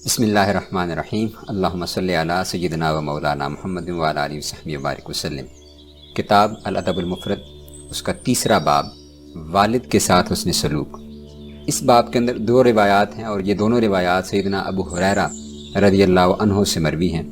بسم اللہ الرحمن الرحیم۔ اللہم صلی علی سیدنا و مولانا محمد و علی آلہ وصحبہ وبارک وسلم۔ کتاب الادب المفرد، اس کا تیسرا باب، والد کے ساتھ حسن سلوک۔ اس باب کے اندر دو روایات ہیں اور یہ دونوں روایات سیدنا ابو ہریرہ رضی اللہ عنہ سے مروی ہیں،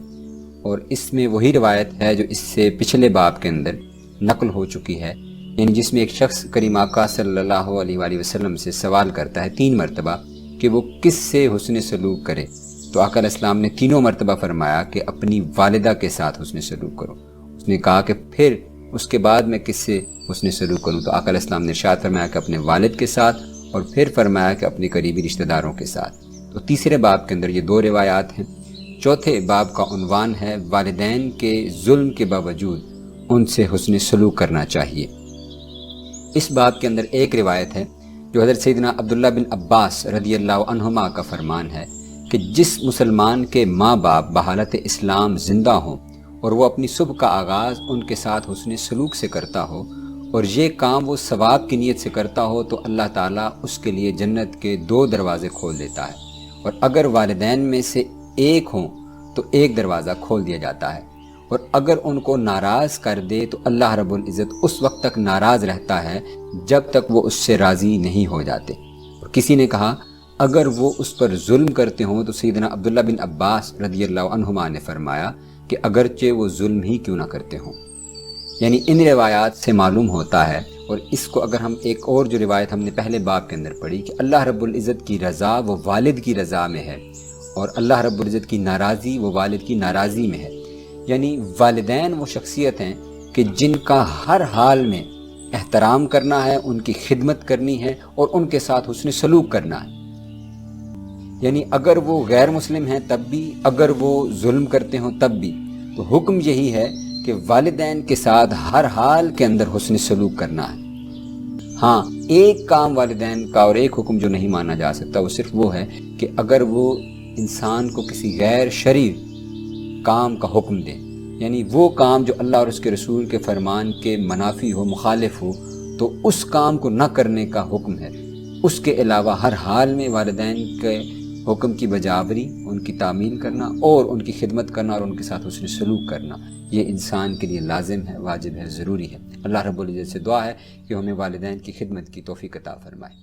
اور اس میں وہی روایت ہے جو اس سے پچھلے باب کے اندر نقل ہو چکی ہے، یعنی جس میں ایک شخص کریم آقا صلی اللہ علیہ وآلہ وسلم سے سوال کرتا ہے 3 مرتبہ کہ وہ کس سے حسن سلوک کرے، تو آقا علیہ السلام نے تینوں مرتبہ فرمایا کہ اپنی والدہ کے ساتھ حسن سلوک کرو۔ اس نے کہا کہ پھر اس کے بعد میں کس سے حسن سلوک کروں، تو آقا علیہ السلام نے ارشاد فرمایا کہ اپنے والد کے ساتھ، اور پھر فرمایا کہ اپنے قریبی رشتہ داروں کے ساتھ۔ تو تیسرے باب کے اندر یہ 2 روایات ہیں۔ چوتھے باب کا عنوان ہے والدین کے ظلم کے باوجود ان سے حسن سلوک کرنا چاہیے۔ اس باب کے اندر ایک روایت ہے جو حضرت سیدنا عبداللہ بن عباس رضی اللہ عنہما کا فرمان ہے کہ جس مسلمان کے ماں باپ بحالت اسلام زندہ ہوں اور وہ اپنی صبح کا آغاز ان کے ساتھ حسن سلوک سے کرتا ہو، اور یہ کام وہ ثواب کی نیت سے کرتا ہو، تو اللہ تعالیٰ اس کے لیے جنت کے 2 دروازے کھول دیتا ہے، اور اگر والدین میں سے ایک ہوں تو 1 دروازہ کھول دیا جاتا ہے، اور اگر ان کو ناراض کر دے تو اللہ رب العزت اس وقت تک ناراض رہتا ہے جب تک وہ اس سے راضی نہیں ہو جاتے۔ اور کسی نے کہا اگر وہ اس پر ظلم کرتے ہوں، تو سیدنا عبداللہ بن عباس رضی اللہ عنہما نے فرمایا کہ اگرچہ وہ ظلم ہی کیوں نہ کرتے ہوں۔ یعنی ان روایات سے معلوم ہوتا ہے، اور اس کو اگر ہم ایک اور جو روایت ہم نے پہلے باب کے اندر پڑھی کہ اللہ رب العزت کی رضا وہ والد کی رضا میں ہے، اور اللہ رب العزت کی ناراضی وہ والد کی ناراضی میں ہے۔ یعنی والدین وہ شخصیت ہیں کہ جن کا ہر حال میں احترام کرنا ہے، ان کی خدمت کرنی ہے، اور ان کے ساتھ حسن سلوک کرنا ہے۔ یعنی اگر وہ غیر مسلم ہیں تب بھی، اگر وہ ظلم کرتے ہوں تب بھی، تو حکم یہی ہے کہ والدین کے ساتھ ہر حال کے اندر حسن سلوک کرنا ہے۔ ہاں، ایک کام والدین کا اور ایک حکم جو نہیں مانا جا سکتا وہ صرف وہ ہے کہ اگر وہ انسان کو کسی غیر شرعی کام کا حکم دیں، یعنی وہ کام جو اللہ اور اس کے رسول کے فرمان کے منافی ہو، مخالف ہو، تو اس کام کو نہ کرنے کا حکم ہے۔ اس کے علاوہ ہر حال میں والدین کے حکم کی بجاوری، ان کی تعمیل کرنا اور ان کی خدمت کرنا اور ان کے ساتھ حسن سلوک کرنا، یہ انسان کے لیے لازم ہے، واجب ہے، ضروری ہے۔ اللہ رب العزت سے دعا ہے کہ ہمیں والدین کی خدمت کی توفیق عطا فرمائے۔